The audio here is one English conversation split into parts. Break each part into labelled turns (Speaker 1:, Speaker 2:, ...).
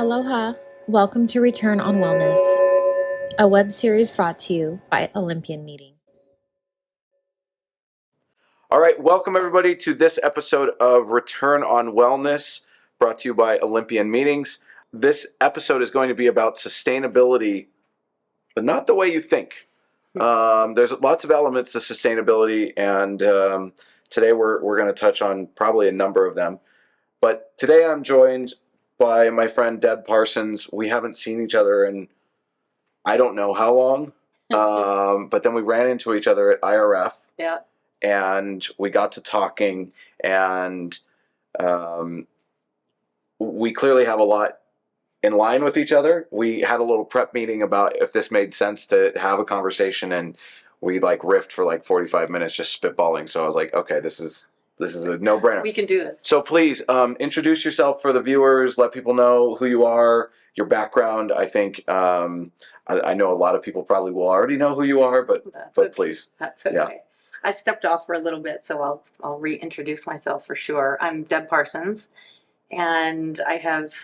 Speaker 1: Aloha. Welcome to Return on Wellness, a web series brought to you by Olympian Meeting.
Speaker 2: All right, welcome everybody to this episode of Return on Wellness, brought to you by Olympian Meetings. This episode is going to be about sustainability, but not the way you think. There's lots of elements to sustainability, and today we're going to touch on probably a number of them. But today I'm joined by my friend Deb Parsons. We haven't seen each other in I don't know how long, but then we ran into each other at IRF.
Speaker 3: Yeah.
Speaker 2: And we got to talking, and we clearly have a lot in line with each other. We had a little prep meeting about if this made sense to have a conversation, and we riffed for 45 minutes just spitballing. So I was like, okay, this is a no-brainer.
Speaker 3: We can do this.
Speaker 2: So please introduce yourself for the viewers. Let people know who you are, your background. I think I know a lot of people probably will already know who you are, but please.
Speaker 3: That's okay. Yeah. I stepped off for a little bit, so I'll reintroduce myself for sure. I'm Deb Parsons, and I have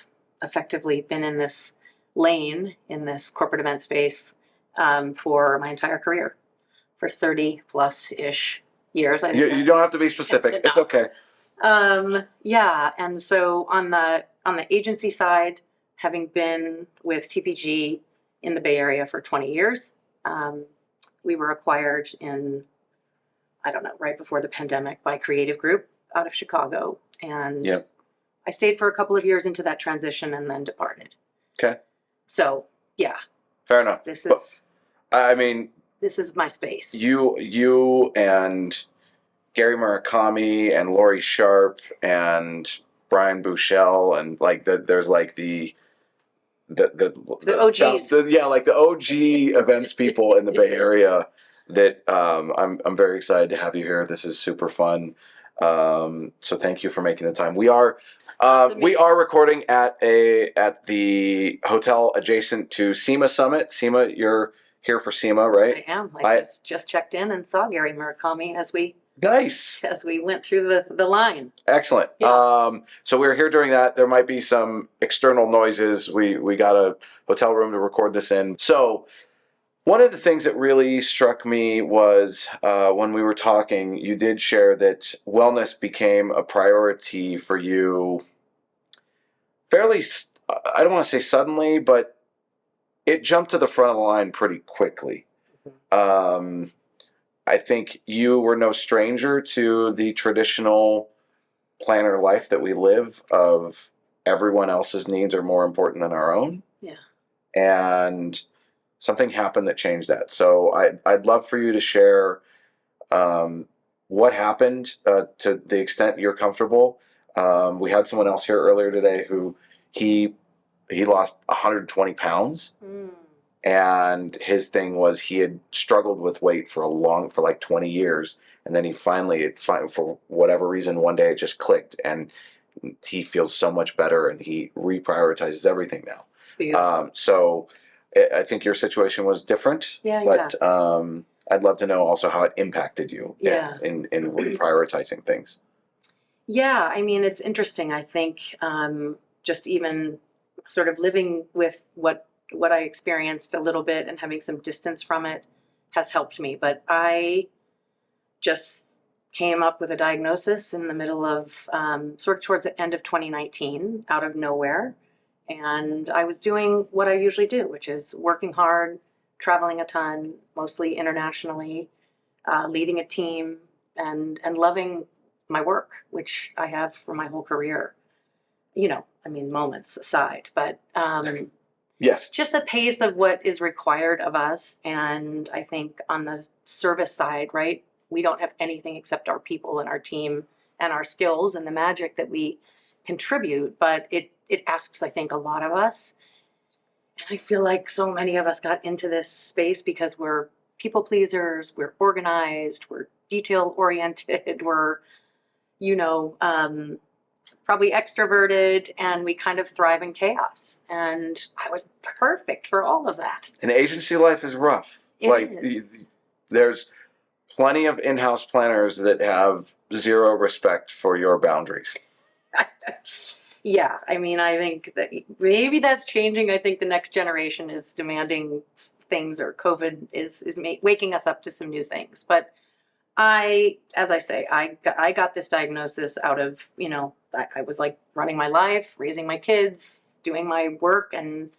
Speaker 3: effectively been in this lane, in this corporate event space, for my entire career, for 30-plus-ish years.
Speaker 2: You don't have to be specific. It's okay.
Speaker 3: Yeah, and so on the agency side, having been with TPG in the Bay Area for 20 years, we were acquired in, right before the pandemic by Creative Group out of Chicago. And
Speaker 2: yep.
Speaker 3: I stayed for a couple of years into that transition and then departed.
Speaker 2: Okay.
Speaker 3: So, yeah.
Speaker 2: Fair enough.
Speaker 3: This is my space.
Speaker 2: You and Gary Murakami and Lori Sharp and Brian Bouchel and there's the
Speaker 3: OGs.
Speaker 2: The OG events people in the Bay Area that I'm very excited to have you here. This is super fun. So thank you for making the time. We are recording at the hotel adjacent to SEMA Summit. SEMA, you're here for SEMA, right?
Speaker 3: I am. I just checked in and saw Gary Murakami as we went through the line.
Speaker 2: Excellent.
Speaker 3: Yeah.
Speaker 2: So we're here during that. There might be some external noises. We got a hotel room to record this in. So one of the things that really struck me was when we were talking, you did share that wellness became a priority for you fairly, I don't want to say suddenly, but it jumped to the front of the line pretty quickly. I think you were no stranger to the traditional planner life that we live of everyone else's needs are more important than our own.
Speaker 3: Yeah.
Speaker 2: And something happened that changed that. So I'd love for you to share what happened to the extent you're comfortable. We had someone else here earlier today who he lost 120 pounds. And his thing was he had struggled with weight for 20 years. And then he finally, for whatever reason, one day it just clicked. And he feels so much better and he reprioritizes everything now. So I think your situation was different.
Speaker 3: Yeah,
Speaker 2: but I'd love to know also how it impacted you in reprioritizing things.
Speaker 3: Yeah, it's interesting. I think just even sort of living with what I experienced a little bit and having some distance from it has helped me. But I just came up with a diagnosis in the middle of sort of towards the end of 2019 out of nowhere. And I was doing what I usually do, which is working hard, traveling a ton, mostly internationally, leading a team and loving my work, which I have for my whole career. Moments aside, but
Speaker 2: yes,
Speaker 3: just the pace of what is required of us. And I think on the service side, right, we don't have anything except our people and our team and our skills and the magic that we contribute. But it asks, I think, a lot of us. And I feel like so many of us got into this space because we're people pleasers, we're organized, we're detail oriented, we're, probably extroverted, and we kind of thrive in chaos. And I was perfect for all of that.
Speaker 2: And agency life is rough.
Speaker 3: It is.
Speaker 2: There's plenty of in-house planners that have zero respect for your boundaries.
Speaker 3: Yeah, I mean, I think that maybe that's changing. I think the next generation is demanding things, or COVID is waking us up to some new things. But as I say, I got this diagnosis out of, I was like running my life, raising my kids, doing my work, and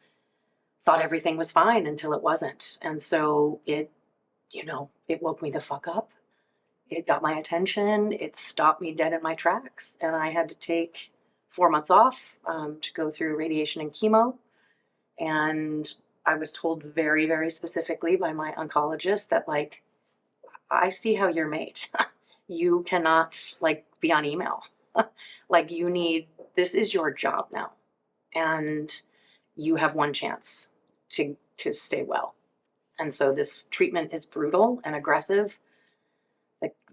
Speaker 3: thought everything was fine until it wasn't. And so it woke me the fuck up. It got my attention. It stopped me dead in my tracks. And I had to take 4 months off to go through radiation and chemo. And I was told very, very specifically by my oncologist that, like, I see how you're made. You cannot, like, be on email. Like, this is your job now. And you have one chance to stay well. And so this treatment is brutal and aggressive.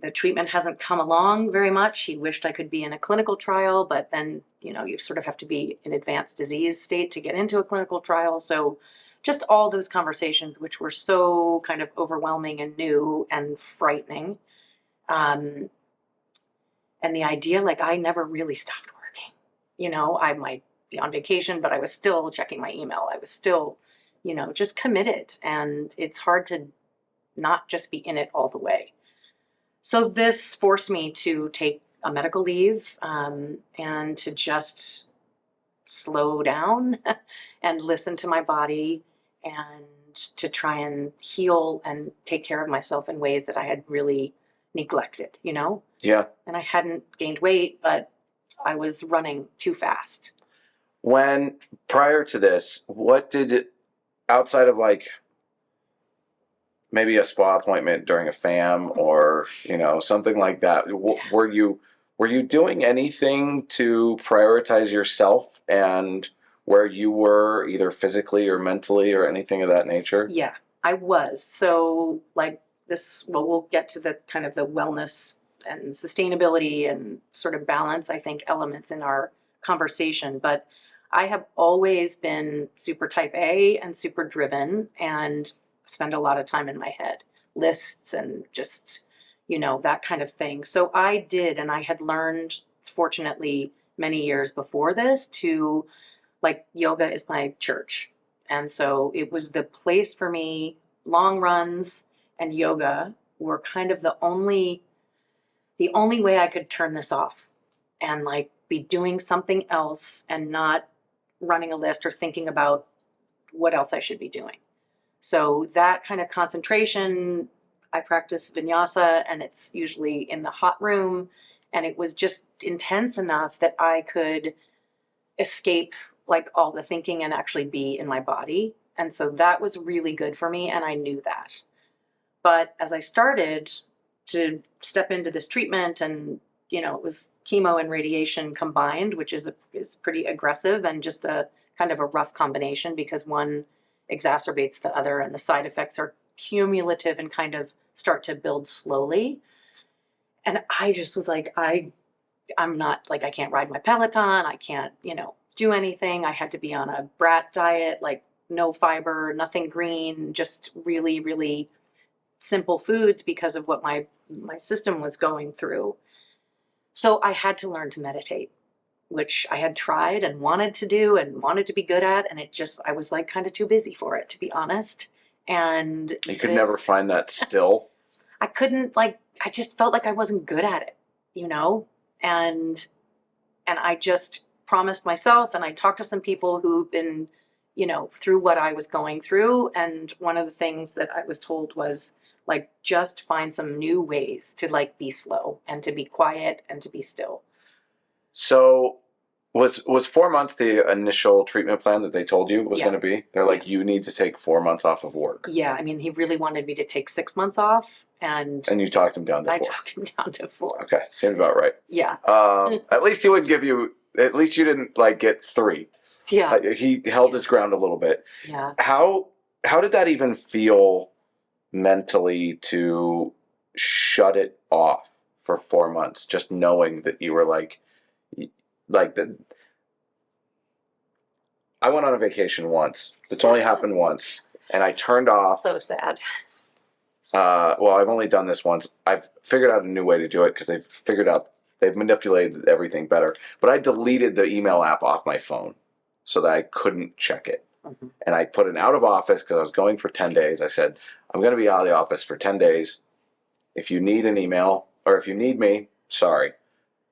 Speaker 3: The treatment hasn't come along very much. He wished I could be in a clinical trial, but then, you sort of have to be in advanced disease state to get into a clinical trial. So just all those conversations, which were so kind of overwhelming and new and frightening. And the idea, like, I never really stopped working. I might be on vacation, but I was still checking my email. I was still, just committed. And it's hard to not just be in it all the way. So this forced me to take a medical leave and to just slow down and listen to my body, and to try and heal and take care of myself in ways that I had really neglected,
Speaker 2: Yeah.
Speaker 3: And I hadn't gained weight, but I was running too fast.
Speaker 2: When, prior to this, what did it, outside of like maybe a spa appointment during a FAM or, something like that, were you doing anything to prioritize yourself and where you were, either physically or mentally or anything of that nature?
Speaker 3: Yeah, I was. So, like, we'll get to the kind of the wellness and sustainability and sort of balance, I think, elements in our conversation. But I have always been super type A and super driven, and spend a lot of time in my head, lists and just, that kind of thing. So I did, and I had learned, fortunately, many years before this, to, like, yoga is my church. And so it was the place for me. Long runs and yoga were kind of the only way I could turn this off and, like, be doing something else and not running a list or thinking about what else I should be doing. So that kind of concentration, I practice vinyasa, and it's usually in the hot room, and it was just intense enough that I could escape, like, all the thinking and actually be in my body. And so that was really good for me, and I knew that. But as I started to step into this treatment, and it was chemo and radiation combined, which is pretty aggressive and just a kind of a rough combination, because one exacerbates the other, and the side effects are cumulative and kind of start to build slowly. And I just was like, I'm not, like, I can't ride my Peloton. I can't, do anything. I had to be on a brat diet, like no fiber, nothing green, just really, really simple foods because of what my system was going through. So I had to learn to meditate, which I had tried and wanted to do and wanted to be good at. And I was, like, kind of too busy for it, to be honest. And
Speaker 2: you could never find that still.
Speaker 3: I couldn't, like, I just felt like I wasn't good at it, and I just promised myself, and I talked to some people who've been, through what I was going through. And one of the things that I was told was, like, just find some new ways to, like, be slow and to be quiet and to be still.
Speaker 2: So was 4 months the initial treatment plan that they told you was going to be? They're like, you need to take 4 months off of work.
Speaker 3: Yeah, I mean, he really wanted me to take 6 months off, and
Speaker 2: you talked him down to 4.
Speaker 3: I talked him down to 4.
Speaker 2: Okay, seemed about right.
Speaker 3: Yeah.
Speaker 2: At least he would give you. At least you didn't, like, get 3.
Speaker 3: Yeah.
Speaker 2: He held his ground a little bit.
Speaker 3: Yeah.
Speaker 2: How did that even feel mentally, to shut it off for 4 months, just knowing that you were like that? I went on a vacation once. It's only happened once, and I turned off.
Speaker 3: So sad.
Speaker 2: Well, I've only done this once. I've figured out a new way to do it, because they've they've manipulated everything better. But I deleted the email app off my phone so that I couldn't check it.
Speaker 3: Mhm.
Speaker 2: And I put an out of office because I was going for 10 days. I said, I'm going to be out of the office for 10 days. If you need an email or if you need me, sorry.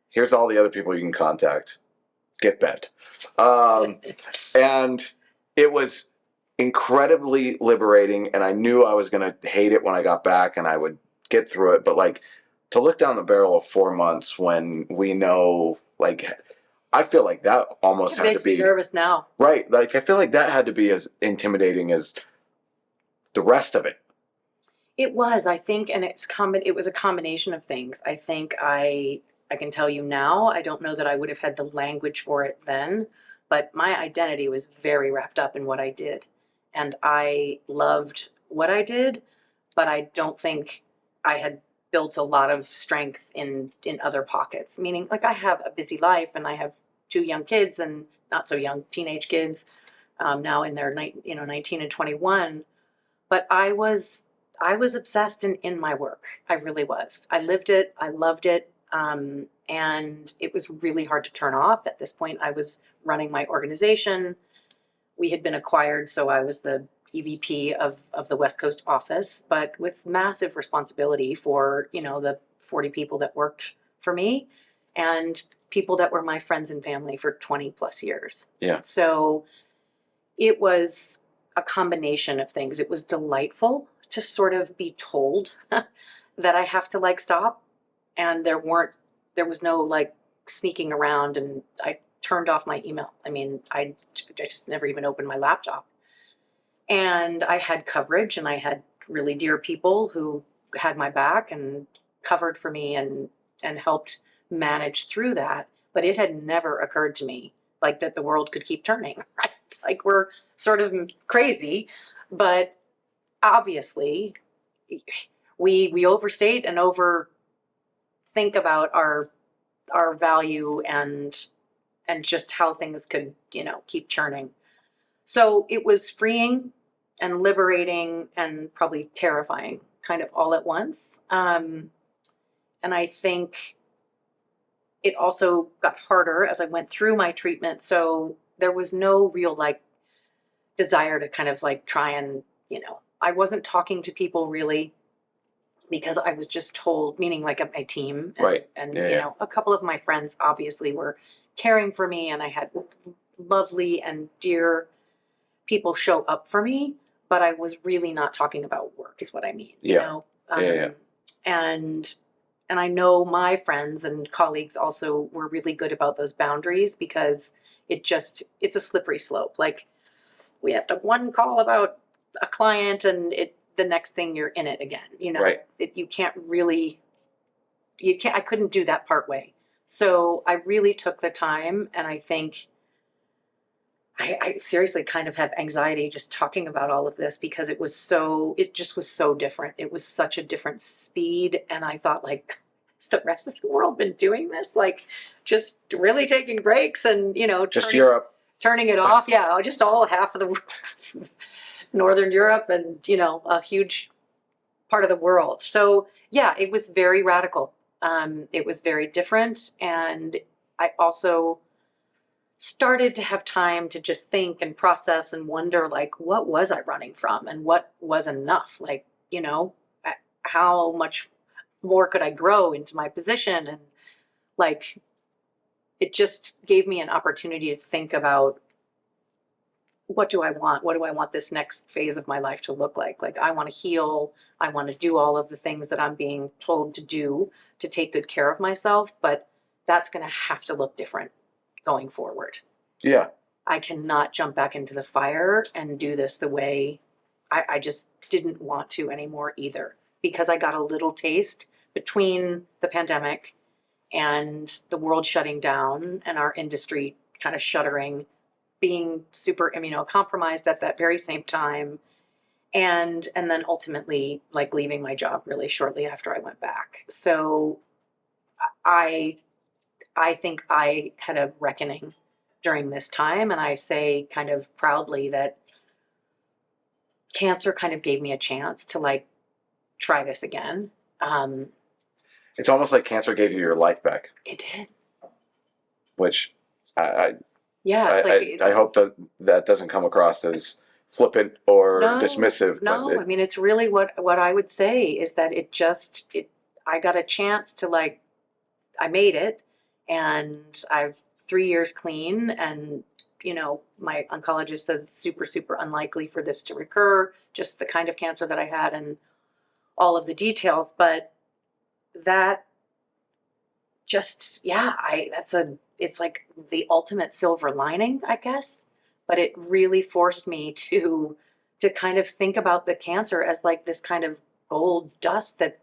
Speaker 2: Here's all the other people you can contact. Get bent. And it was incredibly liberating, and I knew I was going to hate it when I got back, and I would get through it. But like, to look down the barrel of 4 months when we know, like, I feel like that almost
Speaker 3: It
Speaker 2: had to
Speaker 3: makes me
Speaker 2: be
Speaker 3: nervous now.
Speaker 2: right. Like, I feel like that had to be as intimidating as the rest of it.
Speaker 3: It was, I think, and it was a combination of things. I think I can tell you now, I don't know that I would have had the language for it then, but my identity was very wrapped up in what I did. And I loved what I did, but I don't think I had built a lot of strength in other pockets. Meaning, like, I have a busy life and I have 2 young kids and not so young teenage kids, now in their 19 and 21. But I was obsessed in my work. I really was. I lived it. I loved it. And it was really hard to turn off. At this point, I was running my organization. We had been acquired, so I was the EVP of the West Coast office, but with massive responsibility for, the 40 people that worked for me and people that were my friends and family for 20 plus years.
Speaker 2: Yeah.
Speaker 3: So it was a combination of things. It was delightful to sort of be told that I have to like stop, and there was no like sneaking around, and I turned off my email. I mean, I just never even opened my laptop. And I had coverage, and I had really dear people who had my back and covered for me and helped manage through that. But it had never occurred to me like that the world could keep turning, right? Like, we're sort of crazy, but obviously we overstate and overthink about our value and just how things could, keep churning. So it was freeing and liberating and probably terrifying kind of all at once. And I think it also got harder as I went through my treatment. So there was no real like desire to kind of like try and, I wasn't talking to people really because I was just told, meaning like my team. And,
Speaker 2: Right.
Speaker 3: And,
Speaker 2: Yeah.
Speaker 3: a couple of my friends obviously were caring for me, and I had lovely and dear people show up for me, but I was really not talking about work is what I mean, you
Speaker 2: Yeah.
Speaker 3: know?
Speaker 2: Yeah.
Speaker 3: And I know my friends and colleagues also were really good about those boundaries, because it's a slippery slope. Like, we have to have one call about a client, and the next thing you're in it again,
Speaker 2: Right.
Speaker 3: I couldn't do that part way. So I really took the time, and I think I seriously kind of have anxiety just talking about all of this, because it just was so different. It was such a different speed. And I thought, like, has the rest of the world been doing this? Like, just really taking breaks and,
Speaker 2: Just Europe.
Speaker 3: turning it off. Yeah. Just all half of the Northern Europe and, a huge part of the world. So yeah, it was very radical. It was very different. And I also started to have time to just think and process and wonder, like, what was I running from and what was enough? Like, how much more could I grow into my position? And like, it just gave me an opportunity to think about, what do I want? What do I want this next phase of my life to look like? Like, I want to heal. I want to do all of the things that I'm being told to do to take good care of myself, but that's going to have to look different going forward.
Speaker 2: Yeah.
Speaker 3: I cannot jump back into the fire and do this the way I just didn't want to anymore either, because I got a little taste between the pandemic and the world shutting down and our industry kind of shuttering, being super immunocompromised at that very same time, and then ultimately like leaving my job really shortly after I went back. So I think I had a reckoning during this time, and I say kind of proudly that cancer kind of gave me a chance to like try this again.
Speaker 2: It's almost like cancer gave you your life back,
Speaker 3: It did.
Speaker 2: which I
Speaker 3: Yeah, it's like
Speaker 2: I hope that doesn't come across as flippant or dismissive.
Speaker 3: No,
Speaker 2: But
Speaker 3: I mean it's really what I would say is that I got a chance to like I made it, and I've 3 years clean, and my oncologist says it's super super unlikely for this to recur, just the kind of cancer that I had and all of the details, but that just yeah, I that's a it's like the ultimate silver lining, I guess. But it really forced me to kind of think about the cancer as like this kind of gold dust that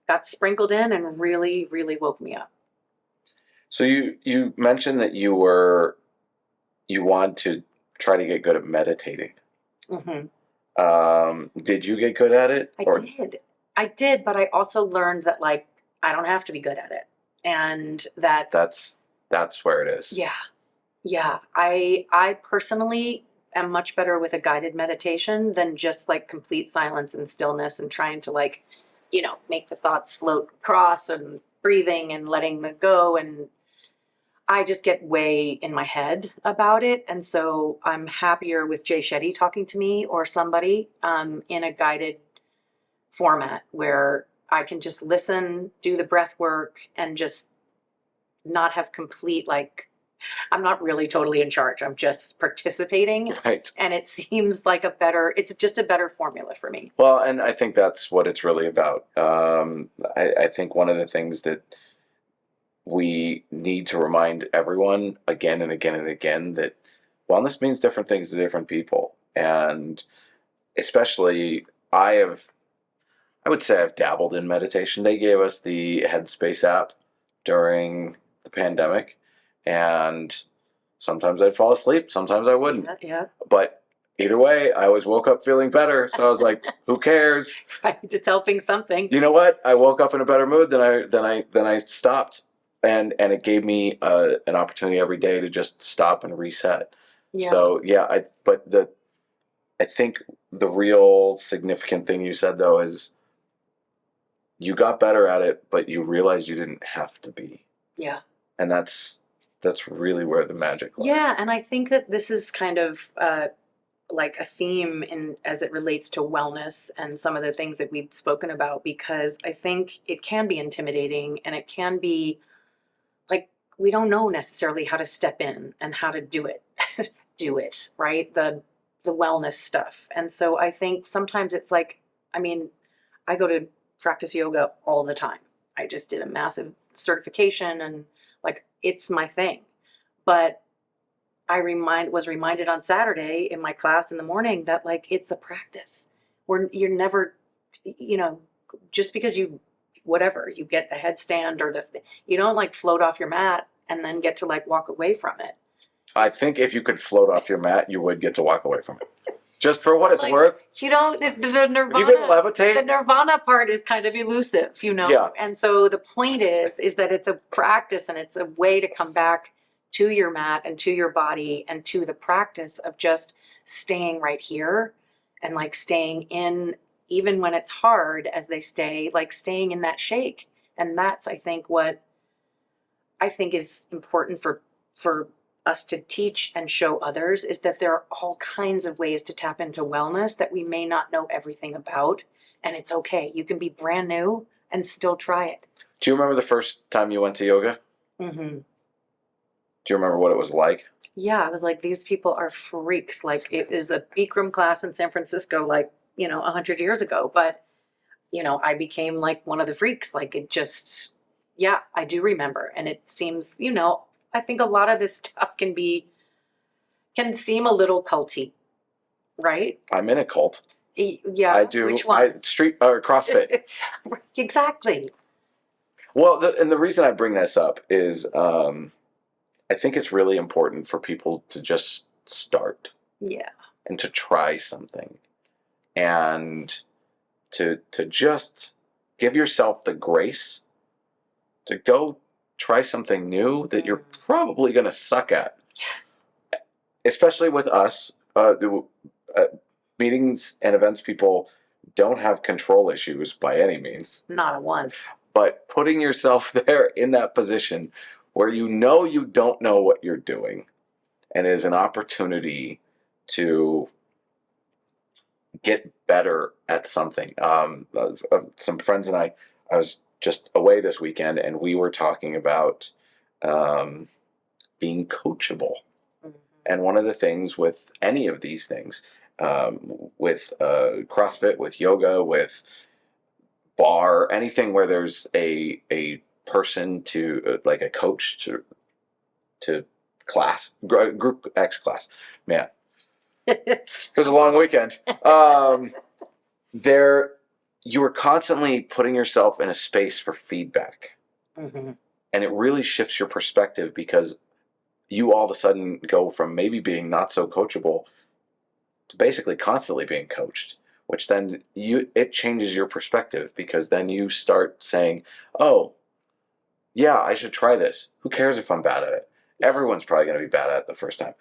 Speaker 3: got sprinkled in and really, really woke me up.
Speaker 2: so you mentioned that you want to try to get good at meditating.
Speaker 3: Hmm.
Speaker 2: Did you get good at it?
Speaker 3: I did, but I also learned that like I don't have to be good at it, and that
Speaker 2: That's where it is.
Speaker 3: yeah, yeah. I personally am much better with a guided meditation than just like complete silence and stillness and trying to like, make the thoughts float across and breathing and letting them go. And I just get way in my head about it. And so I'm happier with Jay Shetty talking to me or somebody in a guided format where I can just listen, do the breath work, and just not have complete like I'm not really totally in charge. I'm just participating.
Speaker 2: Right.
Speaker 3: And it seems like it's just a better formula for me.
Speaker 2: Well, and I think that's what it's really about. I think one of the things that we need to remind everyone again and again and again that wellness means different things to different people. And especially, I would say I've dabbled in meditation. They gave us the Headspace app during the pandemic, and sometimes I'd fall asleep, sometimes I wouldn't.
Speaker 3: Yeah.
Speaker 2: But either way, I always woke up feeling better. So I was like, who cares?
Speaker 3: Right. It's helping something.
Speaker 2: You know what? I woke up in a better mood than I stopped. And it gave me an opportunity every day to just stop and reset.
Speaker 3: Yeah.
Speaker 2: So yeah, I think the real significant thing you said though is you got better at it, but you realized you didn't have to be.
Speaker 3: Yeah.
Speaker 2: And that's really where the magic lies.
Speaker 3: Yeah, and I think that this is kind of like a theme in as it relates to wellness and some of the things that we've spoken about, because I think it can be intimidating and it can be like we don't know necessarily how to step in and how to do it. Do it, right? The wellness stuff. And so I think sometimes it's like, I mean, I go to practice yoga all the time. I just did a massive certification and like it's my thing. But I was reminded on Saturday in my class in the morning that like it's a practice. You're never, just because you get a headstand or you don't like float off your mat and then get to like walk away from it.
Speaker 2: I think if you could float off your mat, you would get to walk away from it. Just for what it's
Speaker 3: like,
Speaker 2: worth.
Speaker 3: The nirvana.
Speaker 2: You can levitate.
Speaker 3: The nirvana part is kind of elusive,
Speaker 2: Yeah.
Speaker 3: And so the point is that it's a practice and it's a way to come back to your mat and to your body and to the practice of just staying right here and like staying in, even when it's hard, as they stay, like staying in that shake. And that's, I think, what I think is important for us to teach and show others is that there are all kinds of ways to tap into wellness that we may not know everything about. And it's okay. You can be brand new and still try it.
Speaker 2: Do you remember the first time you went to yoga?
Speaker 3: Mm-hmm.
Speaker 2: Do you remember what it was like?
Speaker 3: Yeah, I was like, these people are freaks. Like it is a Bikram class in San Francisco, like, 100 years ago. But, I became like one of the freaks. Like it just, yeah, I do remember. And it seems, I think a lot of this stuff can seem a little culty, right?
Speaker 2: I'm in a cult.
Speaker 3: Yeah,
Speaker 2: I do.
Speaker 3: Which one?
Speaker 2: Street or CrossFit.
Speaker 3: Exactly.
Speaker 2: Well, the reason I bring this up is I think it's really important for people to just start.
Speaker 3: Yeah.
Speaker 2: And to try something, and to just give yourself the grace to go try something new that you're probably going to suck at.
Speaker 3: Yes.
Speaker 2: Especially with us, meetings and events people don't have control issues by any means.
Speaker 3: Not a one.
Speaker 2: But putting yourself there in that position where you don't know what you're doing, and it is an opportunity to get better at something. Some friends and I was just away this weekend, and we were talking about being coachable. Mm-hmm. And one of the things with any of these things, with CrossFit, with yoga, with bar, anything where there's a person to like a coach to class, group X class, man. It was a long weekend. You were constantly putting yourself in a space for feedback. Mm-hmm. And it really shifts your perspective, because you all of a sudden go from maybe being not so coachable to basically constantly being coached, which then it changes your perspective, because then you start saying, oh, yeah, I should try this. Who cares if I'm bad at it? Everyone's probably going to be bad at it the first time.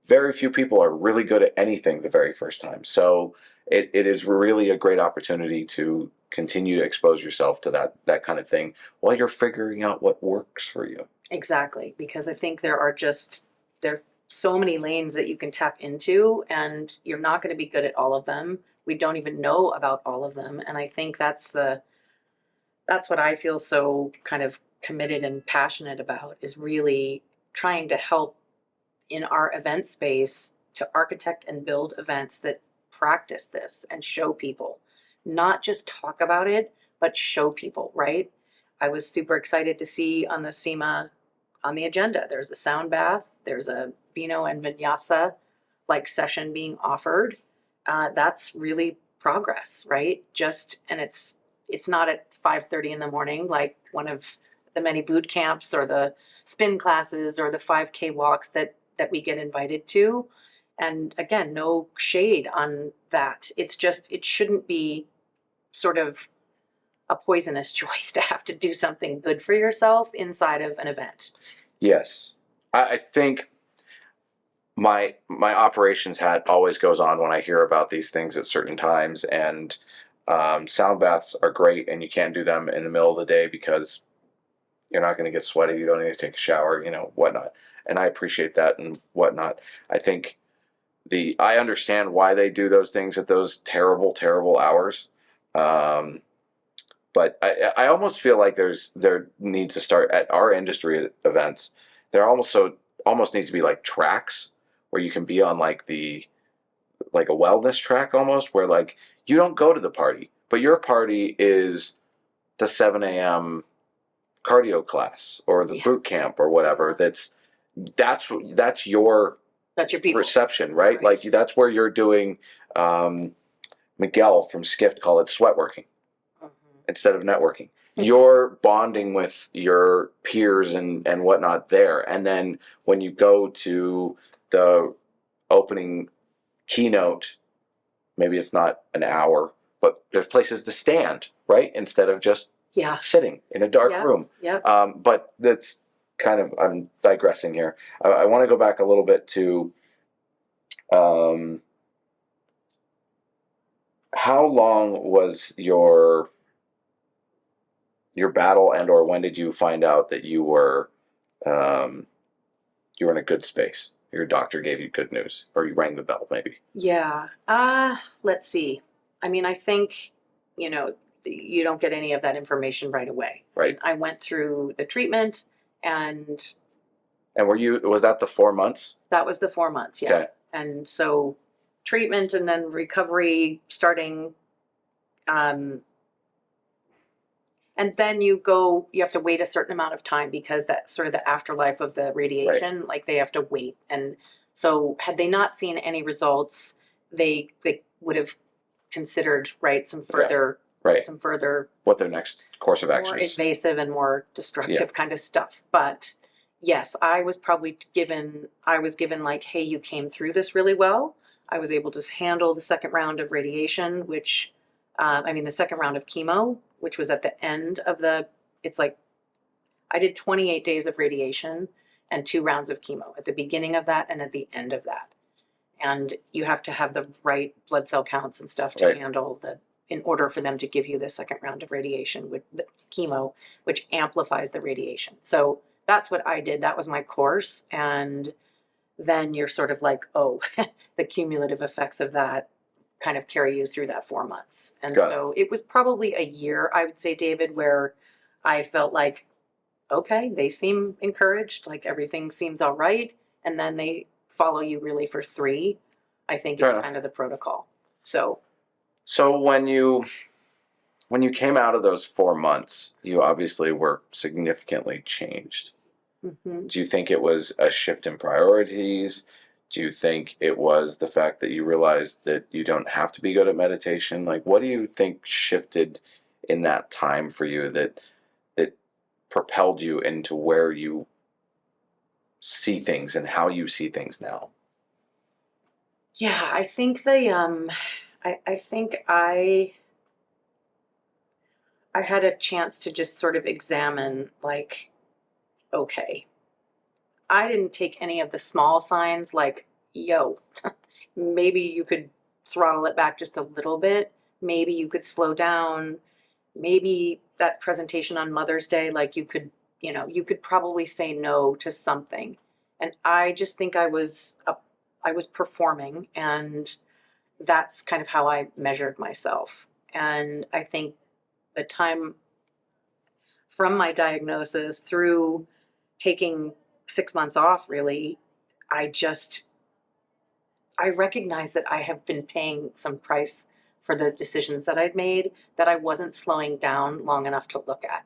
Speaker 2: Very few people are really good at anything the very first time. So it is really a great opportunity to continue to expose yourself to that kind of thing while you're figuring out what works for you.
Speaker 3: Exactly, because I think there are so many lanes that you can tap into, and you're not going to be good at all of them. We don't even know about all of them, and I think that's what I feel so kind of committed and passionate about, is really trying to help in our event space to architect and build events that practice this and show people, not just talk about it, but show people, right? I was super excited to see on the SEMA on the agenda, there's a sound bath, there's a vino and vinyasa like session being offered. That's really progress, right? And it's not at 5:30 in the morning like one of the many boot camps or the spin classes or the 5K walks that we get invited to. And again, no shade on that. It's just, it shouldn't be sort of a poisonous choice to have to do something good for yourself inside of an event.
Speaker 2: Yes. I think my operations hat always goes on when I hear about these things at certain times, and sound baths are great, and you can't do them in the middle of the day because you're not going to get sweaty, you don't need to take a shower, whatnot. And I appreciate that and whatnot. I think I understand why they do those things at those terrible, terrible hours. But I almost feel like there needs to start at our industry events. There almost needs to be like tracks where you can be on like a wellness track almost, where like you don't go to the party, but your party is the 7 a.m. cardio class or the boot camp or whatever. That's your
Speaker 3: people.
Speaker 2: Reception, right? Like that's where you're doing. Miguel from Skift called it sweat working instead of networking. You're bonding with your peers and whatnot there. And then when you go to the opening keynote, maybe it's not an hour, but there's places to stand, right? Instead of just sitting in a dark room.
Speaker 3: Yeah.
Speaker 2: But that's kind of, I'm digressing here. I want to go back a little bit to how long was your battle, and or when did you find out that you were in a good space? Your doctor gave you good news, or you rang the bell maybe?
Speaker 3: Yeah. Let's see. I mean, I think, you don't get any of that information right away.
Speaker 2: Right.
Speaker 3: I went through the treatment and
Speaker 2: was that the 4 months?
Speaker 3: That was the 4 months, yeah.
Speaker 2: Okay.
Speaker 3: And so treatment and then recovery starting, and then you have to wait a certain amount of time because that's sort of the afterlife of the radiation,
Speaker 2: right.
Speaker 3: Like they have to wait. And so had they not seen any results, they would have considered, some further, some further,
Speaker 2: what their next course of action
Speaker 3: more
Speaker 2: is.
Speaker 3: Invasive and more destructive kind of stuff. But yes, I was given like, hey, you came through this really well. I was able to handle the second round of radiation, which, the second round of chemo, which was at the end of it's like, I did 28 days of radiation and 2 rounds of chemo at the beginning of that and at the end of that. And you have to have the right blood cell counts and stuff to handle in order for them to give you the second round of radiation with the chemo, which amplifies the radiation. So that's what I did. That was my course. And then you're sort of like, oh, the cumulative effects of that kind of carry you through that 4 months. And
Speaker 2: Got it.
Speaker 3: so it was probably a year, I would say, David, where I felt like, okay, they seem encouraged, like everything seems all right. And then they follow you really for 3, I think
Speaker 2: Fair
Speaker 3: is
Speaker 2: enough.
Speaker 3: kind of the protocol. So
Speaker 2: when you came out of those 4 months, you obviously were significantly changed.
Speaker 3: mhm.
Speaker 2: Do you think it was a shift in priorities? Do you think it was the fact that you realized that you don't have to be good at meditation? Like, what do you think shifted in that time for you that propelled you into where you see things and how you see things now?
Speaker 3: Yeah, I think I think I had a chance to just sort of examine, like, okay, I didn't take any of the small signs, like, yo, maybe you could throttle it back just a little bit. Maybe you could slow down. Maybe that presentation on Mother's Day, like you could probably say no to something. And I just think I was performing, and that's kind of how I measured myself. And I think the time from my diagnosis through taking 6 months off, really, I just, I recognize that I have been paying some price for the decisions that I'd made that I wasn't slowing down long enough to look at.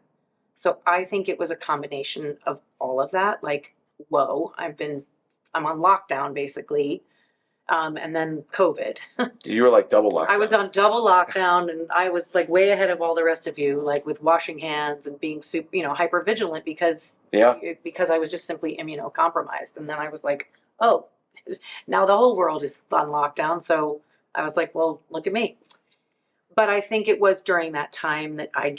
Speaker 3: So I think it was a combination of all of that. Like, whoa, I'm on lockdown basically. And then COVID.
Speaker 2: You were like double locked
Speaker 3: I was
Speaker 2: down.
Speaker 3: on double lockdown, and I was like way ahead of all the rest of you, like with washing hands and being super, hyper vigilant
Speaker 2: Yeah.
Speaker 3: because I was just simply immunocompromised. And then I was like, oh, now the whole world is on lockdown. So I was like, well, look at me. But I think it was during that time that I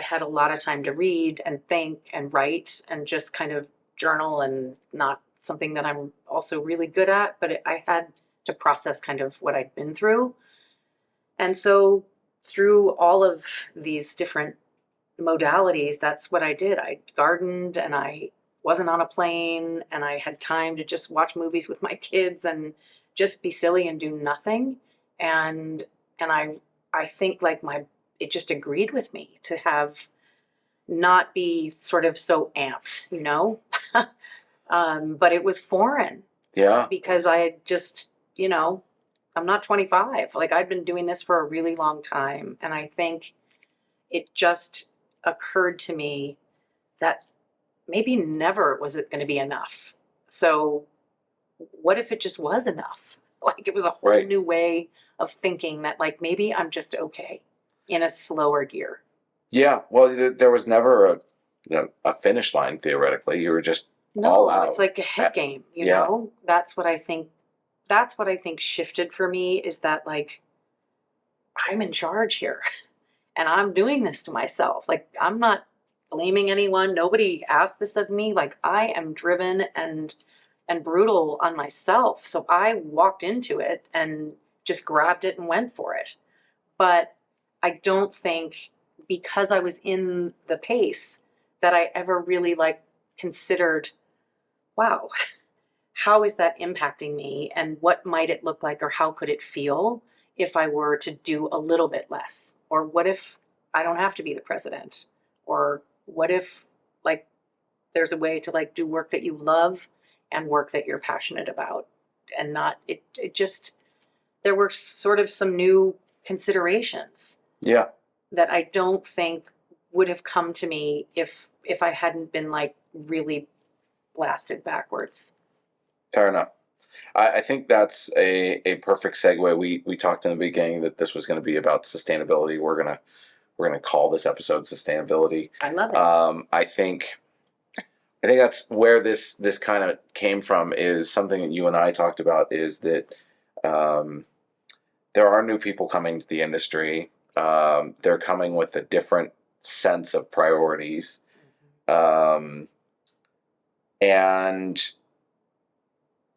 Speaker 3: had a lot of time to read and think and write and just kind of journal, and not something that I'm also really good at, but I had to process kind of what I'd been through. And so through all of these different modalities, that's what I did. I gardened, and I wasn't on a plane, and I had time to just watch movies with my kids and just be silly and do nothing. And I think like it just agreed with me to have not be sort of so amped, but it was foreign
Speaker 2: Yeah.
Speaker 3: because I had just, I'm not 25. Like, I'd been doing this for a really long time. And I think it just occurred to me that maybe never was it going to be enough. So what if it just was enough? Like, it was a whole
Speaker 2: Right.
Speaker 3: new way of thinking that, like, maybe I'm just okay in a slower gear.
Speaker 2: Yeah. Well, there was never a finish line theoretically. You were just all
Speaker 3: No,
Speaker 2: out.
Speaker 3: it's like a head game,
Speaker 2: Yeah.
Speaker 3: That's what I think. That's what I think shifted for me, is that, like, I'm in charge here and I'm doing this to myself. Like, I'm not blaming anyone. Nobody asked this of me. Like, I am driven and brutal on myself. So I walked into it and just grabbed it and went for it. But I don't think, because I was in the pace, that I ever really like considered, wow, how is that impacting me, and what might it look like, or how could it feel if I were to do a little bit less? Or what if I don't have to be the president? Or what if, like, there's a way to, like, do work that you love and work that you're passionate about, and not it just, there were sort of some new considerations
Speaker 2: Yeah.
Speaker 3: that I don't think would have come to me if I hadn't been, like, really blasted backwards.
Speaker 2: Fair enough. I think that's a perfect segue. We talked in the beginning that this was going to be about sustainability. We're gonna call this episode sustainability.
Speaker 3: I love it.
Speaker 2: I think that's where this kind of came from. Is something that you and I talked about. Is that there are new people coming to the industry. They're coming with a different sense of priorities, and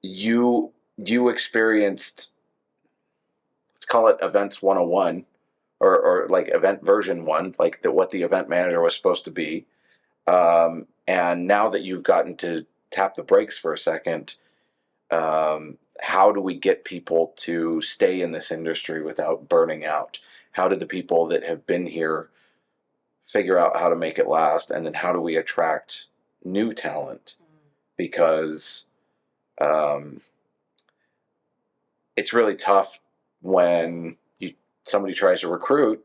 Speaker 2: you experienced, let's call it events 101, or like event version 1, like what the event manager was supposed to be. And now that you've gotten to tap the brakes for a second, how do we get people to stay in this industry without burning out? How do the people that have been here figure out how to make it last? And then how do we attract new talent? Because it's really tough when somebody tries to recruit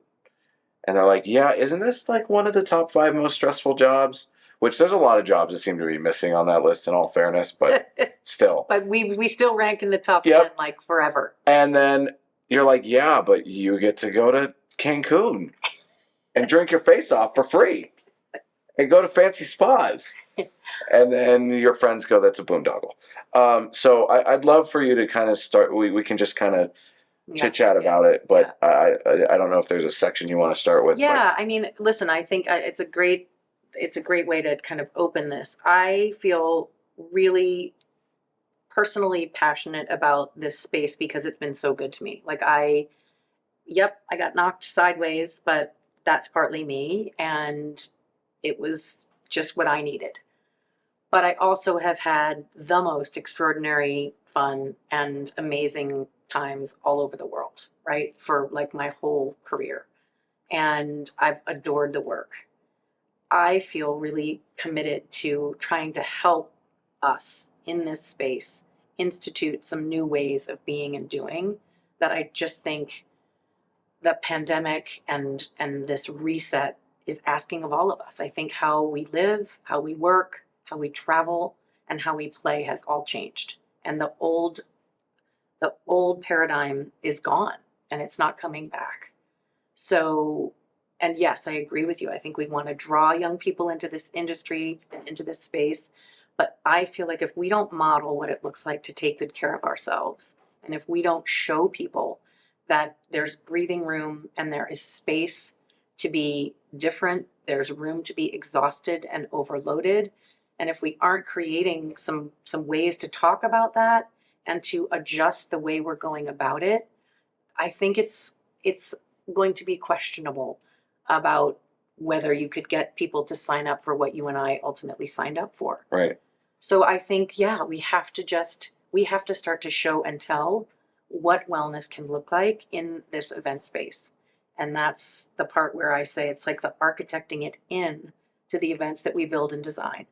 Speaker 2: and they're like, yeah, isn't this like one of the top 5 most stressful jobs? Which there's a lot of jobs that seem to be missing on that list, in all fairness, but still.
Speaker 3: But we still rank in the top
Speaker 2: Yep.
Speaker 3: 10 like forever.
Speaker 2: And then you're like, yeah, but you get to go to Cancun and drink your face off for free and go to fancy spas. And then your friends go, that's a boondoggle. So I'd love for you to kind of start. We can just kind of chit-chat about it, but I don't know if there's a section you want to start with.
Speaker 3: Yeah, I mean, listen, I think it's a great way to kind of open this. I feel really personally passionate about this space because it's been so good to me. Like I got knocked sideways, but that's partly me, and it was just what I needed. But I also have had the most extraordinary fun and amazing times all over the world, right? For like my whole career. And I've adored the work. I feel really committed to trying to help us in this space institute some new ways of being and doing that I just think the pandemic and this reset is asking of all of us. I think how we live, how we work, how we travel, and how we play has all changed. And the old paradigm is gone and it's not coming back. So, and yes, I agree with you. I think we want to draw young people into this industry and into this space. But I feel like if we don't model what it looks like to take good care of ourselves, and if we don't show people that there's breathing room and there is space to be different, there's room to be exhausted and overloaded, and if we aren't creating some ways to talk about that and to adjust the way we're going about it, I think it's going to be questionable about whether you could get people to sign up for what you and I ultimately signed up for.
Speaker 2: Right.
Speaker 3: So I think, yeah, we have to start to show and tell what wellness can look like in this event space. And that's the part where I say it's like the architecting it in to the events that we build and design.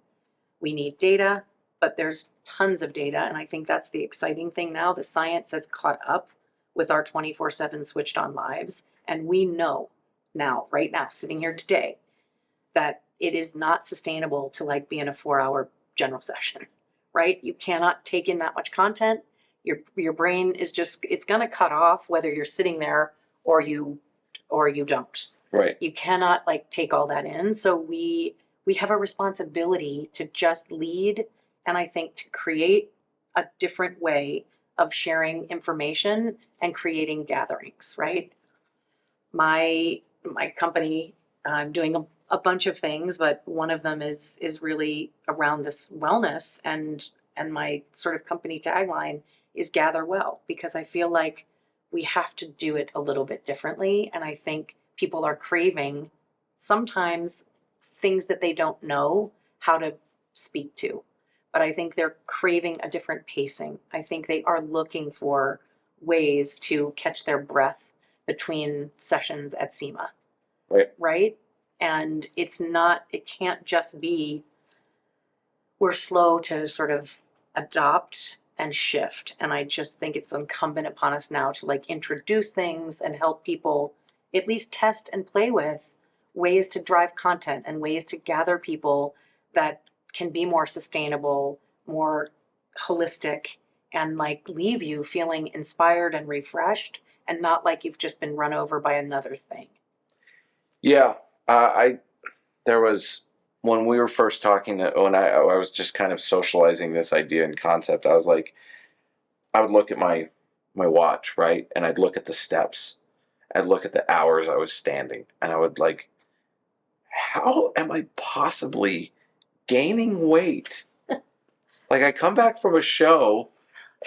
Speaker 3: We need data, but there's tons of data. And I think that's the exciting thing now. The science has caught up with our 24/7 switched on lives. And we know now, right now, sitting here today, that it is not sustainable to like be in a 4-hour general session, right? You cannot take in that much content. Your brain is just, it's going to cut off whether you're sitting there or you don't.
Speaker 2: Right.
Speaker 3: You cannot like take all that in. So we have a responsibility to just lead, and I think to create a different way of sharing information and creating gatherings, right? My company, I'm doing a bunch of things, but one of them is really around this wellness, and my sort of company tagline is gather well, because I feel like we have to do it a little bit differently. And I think people are craving sometimes things that they don't know how to speak to, but I think they're craving a different pacing. I think they are looking for ways to catch their breath between sessions at SEMA. Right? And it can't just be, we're slow to sort of adopt and shift. And I just think it's incumbent upon us now to like introduce things and help people at least test and play with ways to drive content and ways to gather people that can be more sustainable, more holistic, and like leave you feeling inspired and refreshed and not like you've just been run over by another thing.
Speaker 2: Yeah. There was, when we were first talking, when I was just kind of socializing this idea and concept, I was like, I would look at my watch, right? And I'd look at the steps. I'd look at the hours I was standing, and I would like, how am I possibly gaining weight? Like I come back from a show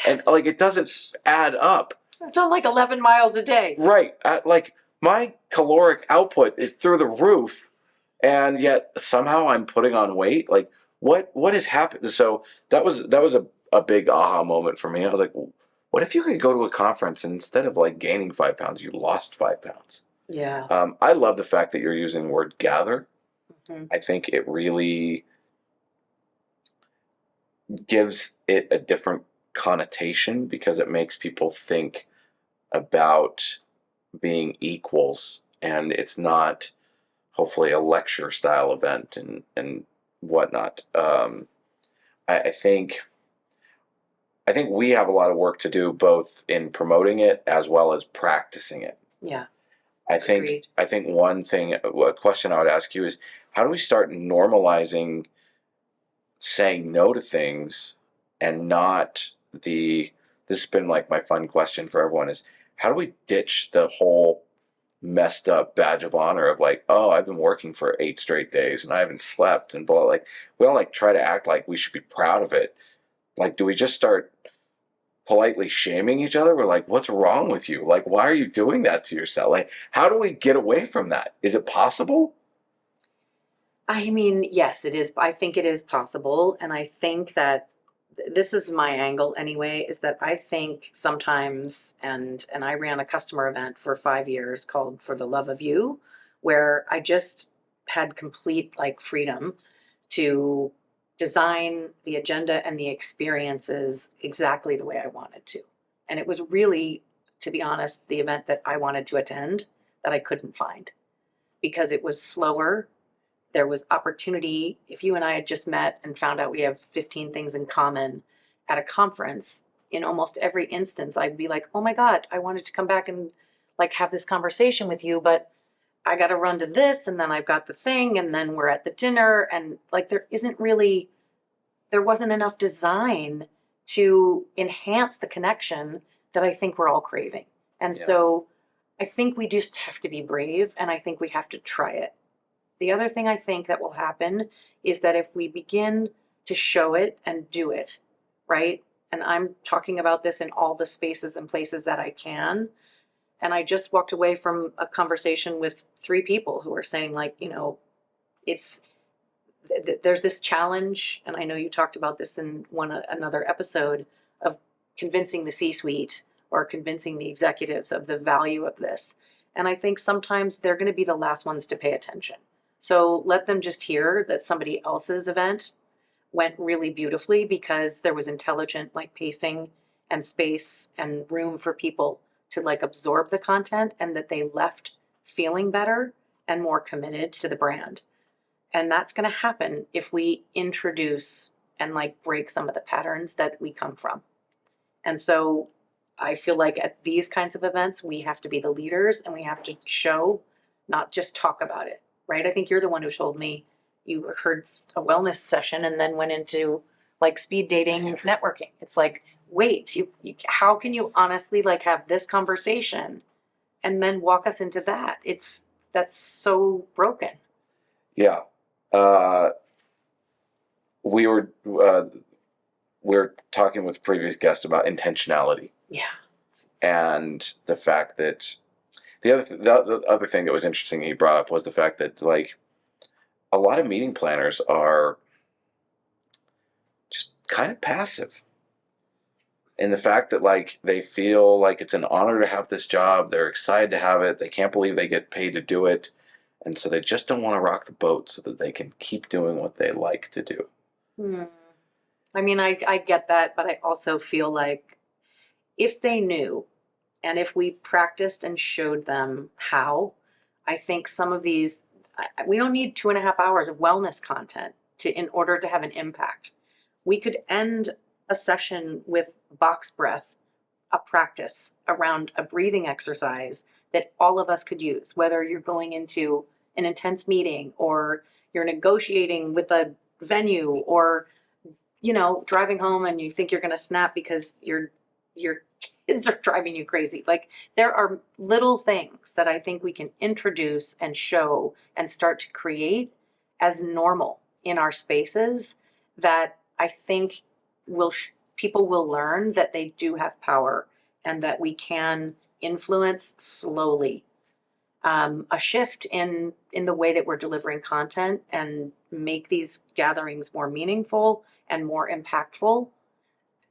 Speaker 2: and like it doesn't add up.
Speaker 3: I've done like 11 miles a day.
Speaker 2: Right. Like my caloric output is through the roof, and yet somehow I'm putting on weight. Like, what has happened? So that was a big aha moment for me. I was like, what if you could go to a conference and instead of like gaining 5 pounds, you lost 5 pounds?
Speaker 3: Yeah.
Speaker 2: I love the fact that you're using the word gather.
Speaker 3: Mhm.
Speaker 2: I think it really gives it a different connotation because it makes people think about being equals, and it's not hopefully a lecture style event and whatnot. I think we have a lot of work to do both in promoting it as well as practicing it.
Speaker 3: Yeah.
Speaker 2: I
Speaker 3: Agreed.
Speaker 2: think one thing, a question I would ask you is, how do we start normalizing saying no to things and not the, this has been like my fun question for everyone is, how do we ditch the whole messed up badge of honor of like, oh, I've been working for 8 straight days and I haven't slept and blah, like we all like try to act like we should be proud of it. Like, do we just start politely shaming each other? We're like, what's wrong with you? Like, why are you doing that to yourself? Like, how do we get away from that? Is it possible?
Speaker 3: I mean, yes, it is. I think it is possible. And I think that this is my angle anyway, is that I think sometimes, and I ran a customer event for 5 years called For the Love of You, where I just had complete like freedom to design the agenda and the experiences exactly the way I wanted to. And it was really, to be honest, the event that I wanted to attend that I couldn't find because it was slower. There was opportunity. If you and I had just met and found out we have 15 things in common at a conference, in almost every instance, I'd be like, oh my God, I wanted to come back and like have this conversation with you, but I got to run to this and then I've got the thing and then we're at the dinner and like there wasn't enough design to enhance the connection that I think we're all craving. And
Speaker 2: Yeah.
Speaker 3: so I think we just have to be brave and I think we have to try it. The other thing I think that will happen is that if we begin to show it and do it, right? And I'm talking about this in all the spaces and places that I can. And I just walked away from a conversation with 3 people who were saying, like, it's there's this challenge, and I know you talked about this in another episode of convincing the C-suite or convincing the executives of the value of this. And I think sometimes they're going to be the last ones to pay attention. So let them just hear that somebody else's event went really beautifully because there was intelligent like pacing and space and room for people to like absorb the content and that they left feeling better and more committed to the brand. And that's going to happen if we introduce and like break some of the patterns that we come from. And so I feel like at these kinds of events, we have to be the leaders and we have to show, not just talk about it, right? I think you're the one who told me you heard a wellness session and then went into like speed dating networking. It's like, wait, how can you honestly like have this conversation and then walk us into that? That's so broken.
Speaker 2: Yeah. We were talking with previous guests about intentionality.
Speaker 3: Yeah.
Speaker 2: And the fact that the other thing that was interesting he brought up was the fact that like a lot of meeting planners are just kind of passive in the fact that like they feel like it's an honor to have this job, they're excited to have it, they can't believe they get paid to do it, and so they just don't want to rock the boat so that they can keep doing what they like to do.
Speaker 3: I mean, I get that, but I also feel like if they knew and if we practiced and showed them how, I think some of these, we don't need 2.5 hours of wellness content in order to have an impact. We could end a session with box breath, a practice around a breathing exercise that all of us could use, whether you're going into an intense meeting or you're negotiating with a venue or driving home and you think you're going to snap because your kids are driving you crazy. Like there are little things that I think we can introduce and show and start to create as normal in our spaces that I think people will learn that they do have power and that we can influence slowly. a shift in the way that we're delivering content and make these gatherings more meaningful and more impactful.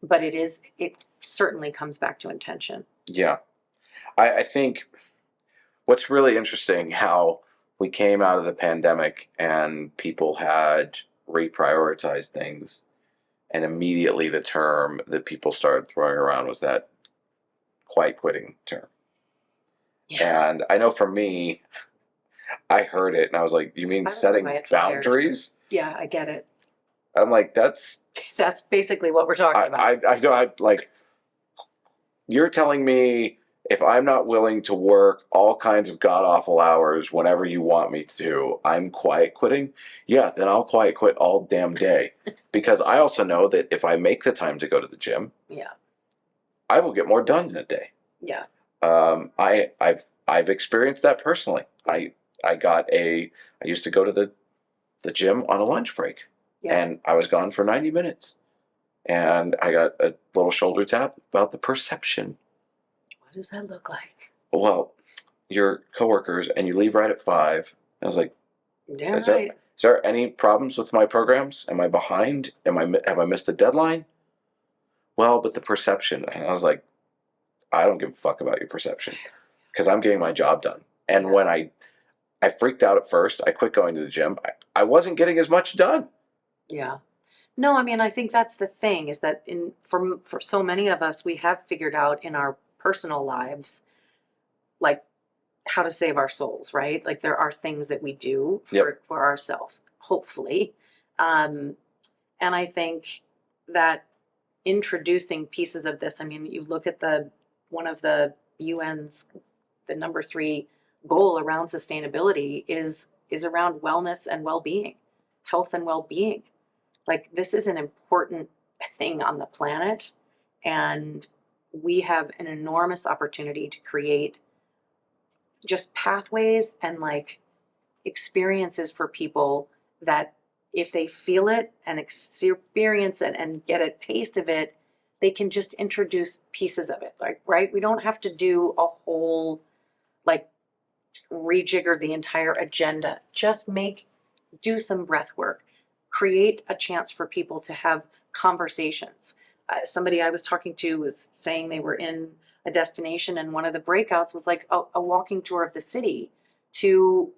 Speaker 3: But it certainly comes back to intention.
Speaker 2: Yeah. I think what's really interesting how we came out of the pandemic and people had reprioritized things, and immediately the term that people started throwing around was that quiet quitting term.
Speaker 3: Yeah.
Speaker 2: And I know for me, I heard it and I was like, you mean
Speaker 3: I was
Speaker 2: setting
Speaker 3: quiet for years.
Speaker 2: boundaries?
Speaker 3: Yeah, I get it.
Speaker 2: I'm like, that's
Speaker 3: That's basically what we're talking about.
Speaker 2: I know. I like, you're telling me if I'm not willing to work all kinds of god awful hours whenever you want me to, I'm quiet quitting. Yeah, then I'll quiet quit all damn day, because I also know that if I make the time to go to the gym,
Speaker 3: Yeah.
Speaker 2: I will get more done in a day.
Speaker 3: Yeah.
Speaker 2: I've experienced that personally. I used to go to the gym on a lunch break,
Speaker 3: Yeah.
Speaker 2: and I was gone for 90 minutes. And I got a little shoulder tap about the perception.
Speaker 3: What does that look like?
Speaker 2: Well, your coworkers, and you leave right at 5. I was like,
Speaker 3: Damn
Speaker 2: is
Speaker 3: right.
Speaker 2: there any problems with my programs? Am I behind? Have I missed a deadline? Well, but the perception. And I was like, I don't give a fuck about your perception, because I'm getting my job done. And when I freaked out at first, I quit going to the gym. I wasn't getting as much done.
Speaker 3: Yeah. No, I mean, I think that's the thing, is that for so many of us, we have figured out in our personal lives, like, how to save our souls, right? Like, there are things that we do for ourselves, hopefully. And I think that introducing pieces of this, I mean, you look at one of the UN's, the number 3 goal around sustainability is around wellness and well-being, health and well-being. Like, this is an important thing on the planet, and we have an enormous opportunity to create just pathways and like experiences for people that, if they feel it and experience it and get a taste of it, they can just introduce pieces of it. Like, right? We don't have to do a whole, like, rejigger the entire agenda. Just do some breath work. Create a chance for people to have conversations. Somebody I was talking to was saying they were in a destination, and one of the breakouts was like a walking tour of the city to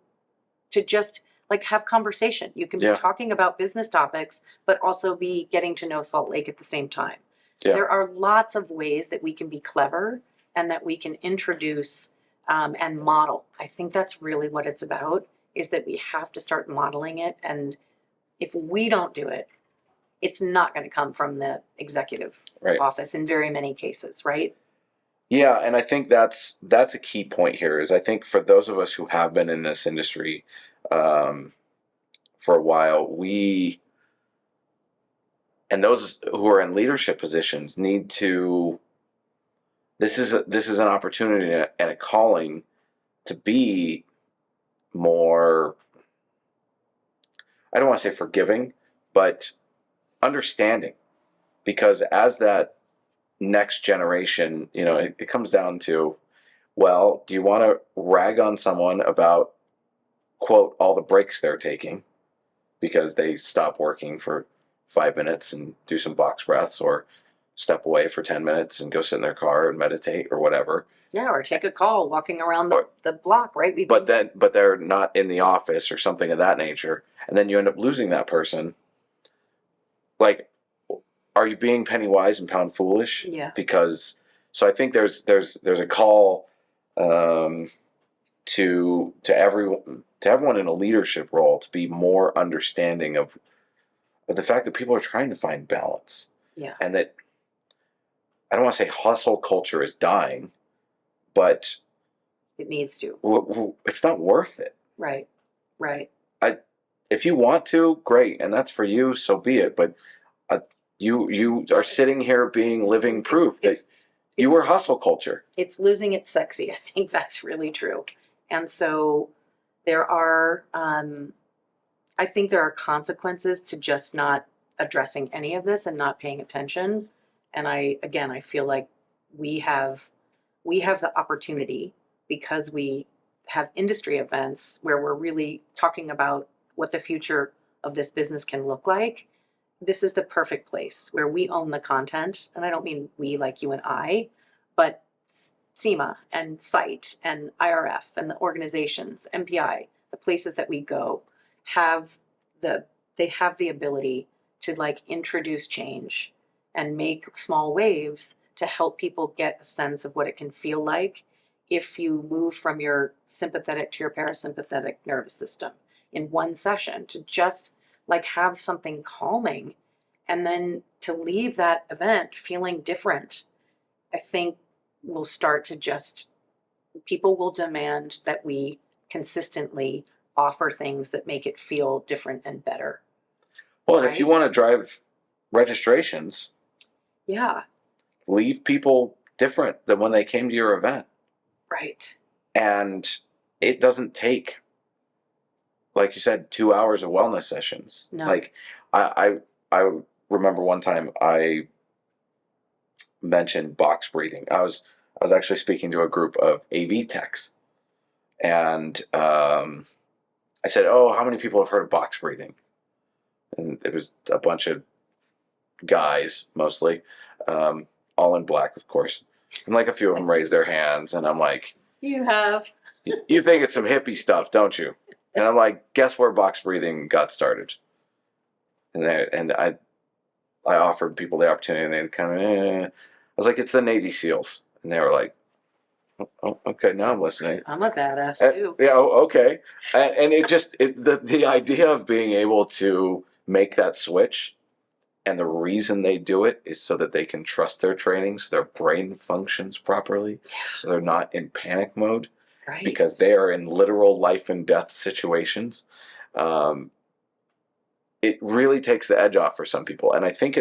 Speaker 3: just like have conversation. You can be talking about business topics, but also be getting to know Salt Lake at the same time. Yeah. There are lots of ways that we can be clever and that we can introduce and model. I think that's really what it's about, is that we have to start modeling it. And if we don't do it, it's not going to come from the executive office in very many cases, right?
Speaker 2: Yeah, and I think that's a key point here. Is I think for those of us who have been in this industry for a while, and those who are in leadership positions need to. This is an opportunity and a calling to be more. I don't want to say forgiving, but understanding, because as that next generation, it comes down to, well, do you want to rag on someone about, quote, all the breaks they're taking because they stop working for 5 minutes and do some box breaths, or step away for 10 minutes and go sit in their car and meditate or whatever?
Speaker 3: Yeah, or take a call walking around the block, right?
Speaker 2: But they're not in the office or something of that nature, and then you end up losing that person. Like, are you being penny wise and pound foolish?
Speaker 3: Yeah.
Speaker 2: Because so I think there's a call to everyone in a leadership role to be more understanding of the fact that people are trying to find balance.
Speaker 3: Yeah.
Speaker 2: And that, I don't want to say hustle culture is dying, but
Speaker 3: it needs to.
Speaker 2: It's not worth it.
Speaker 3: Right.
Speaker 2: If you want to, great, and that's for you, so be it. But you are sitting here being living proof that you were hustle culture.
Speaker 3: It's losing its sexy. I think that's really true. And so there are, I think there are consequences to just not addressing any of this and not paying attention. And I feel like we have the opportunity, because have industry events where we're really talking about what the future of this business can look like, this is the perfect place where we own the content. And I don't mean we like you and I, but SEMA and SITE and IRF and the organizations, MPI, the places that we go have they have the ability to like introduce change and make small waves to help people get a sense of what it can feel like if you move from your sympathetic to your parasympathetic nervous system in one session, to just like have something calming and then to leave that event feeling different. I think will start to just, people will demand that we consistently offer things that make it feel different and better.
Speaker 2: Well, and if you
Speaker 3: Right?
Speaker 2: want to drive registrations,
Speaker 3: Yeah,
Speaker 2: leave people different than when they came to your event.
Speaker 3: right.
Speaker 2: And it doesn't take, like you said, 2 hours of wellness sessions.
Speaker 3: No.
Speaker 2: Like I remember one time I mentioned box breathing. I was actually speaking to a group of AV techs, and I said, "Oh, how many people have heard of box breathing?" And it was a bunch of guys, mostly, all in black, of course. And like a few of them raised their hands, and I'm like,
Speaker 3: You have.
Speaker 2: "You think it's some hippie stuff, don't you?" And I'm like, "Guess where box breathing got started?" And I offered people the opportunity, and they kind of, I was like, "It's the Navy SEALs," and they were like, "Oh, okay, now I'm listening."
Speaker 3: I'm a badass too.
Speaker 2: Yeah, okay. And it just the idea of being able to make that switch, and the reason they do it is so that they can trust their training, so their brain functions properly, so they're not in panic mode,
Speaker 3: Right.
Speaker 2: because they are in literal life and death situations. It really takes the edge off for some people, and I think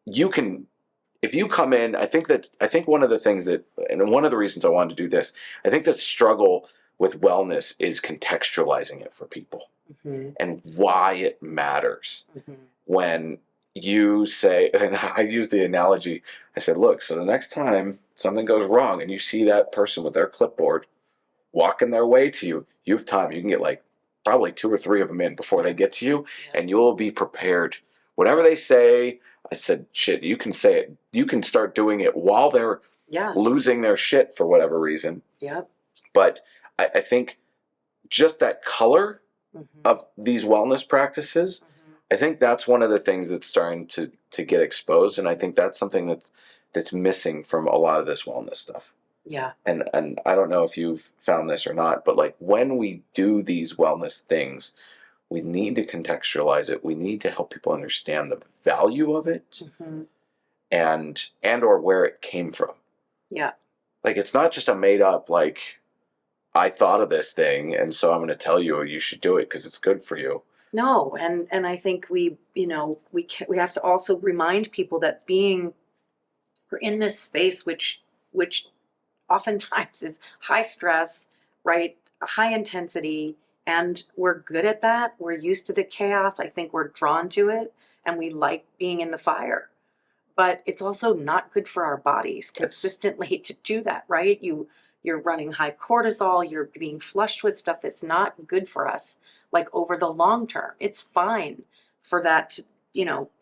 Speaker 2: you can, if you come in, I think one of the things that, and one of the reasons I wanted to do this, I think the struggle with wellness is contextualizing it for people and why it matters. When you say, and I use the analogy, I said, look, so the next time something goes wrong and you see that person with their clipboard walking their way to you, you have time. You can get like probably 2 or 3 of them in before they get to you, and you'll be prepared. Whatever they say, I said, shit, you can say it. You can start doing it while they're losing their shit for whatever reason.
Speaker 3: Yep.
Speaker 2: But I think just that color of these wellness practices, I think that's one of the things that's starting to get exposed, and I think that's something that's missing from a lot of this wellness stuff.
Speaker 3: Yeah.
Speaker 2: And I don't know if you've found this or not, but like when we do these wellness things, we need to contextualize it. We need to help people understand the value of it, and or where it came from.
Speaker 3: Yeah.
Speaker 2: Like it's not just a made up, like, I thought of this thing and so I'm going to tell you you should do it because it's good for you.
Speaker 3: No, and I think we have to also remind people that we're in this space which oftentimes is high stress, right? High intensity, and we're good at that. We're used to the chaos. I think we're drawn to it, and we like being in the fire. But it's also not good for our bodies consistently to do that, right? You're running high cortisol, you're being flushed with stuff that's not good for us, like over the long term. It's fine for that,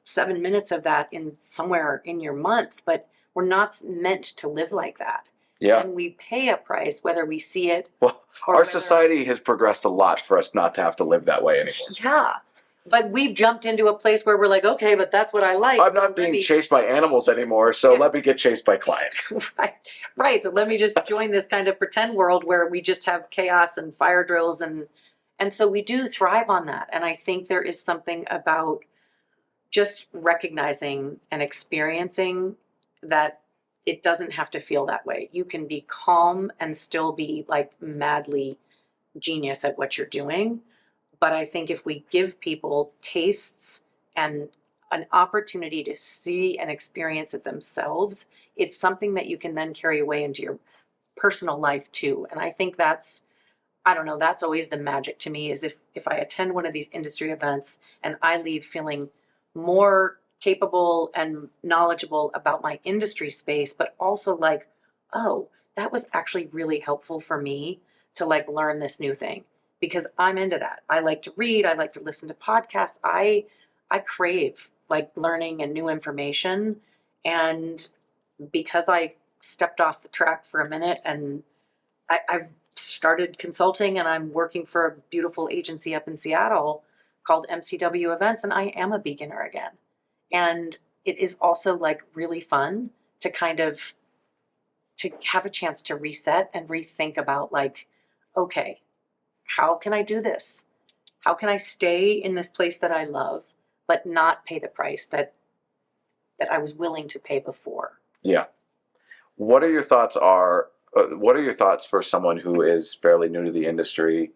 Speaker 3: 7 minutes of that in somewhere in your month, but we're not meant to live like that.
Speaker 2: Yeah.
Speaker 3: And we pay a price whether we see it.
Speaker 2: Well, our society has progressed a lot for us not to have to live that way anymore.
Speaker 3: Yeah. But we've jumped into a place where we're like, okay, but that's what I like.
Speaker 2: I'm not being chased by animals anymore, so let me get chased by clients.
Speaker 3: Right. So let me just join this kind of pretend world where we just have chaos and fire drills, and so we do thrive on that. And I think there is something about just recognizing and experiencing that it doesn't have to feel that way. You can be calm and still be like madly genius at what you're doing. But I think if we give people tastes and an opportunity to see and experience it themselves, it's something that you can then carry away into your personal life too. And I think that's always the magic to me, is if I attend one of these industry events and I leave feeling more capable and knowledgeable about my industry space, but also like, oh, that was actually really helpful for me to like learn this new thing because I'm into that. I like to read, I like to listen to podcasts. I crave like learning and new information. And because I stepped off the track for a minute and I've started consulting and I'm working for a beautiful agency up in Seattle called MCW Events, and I am a beginner again. And it is also like really fun to kind of to have a chance to reset and rethink about like, okay, how can I do this? How can I stay in this place that I love, but not pay the price that I was willing to pay before?
Speaker 2: Yeah. What are your thoughts for someone who is fairly new to the industry,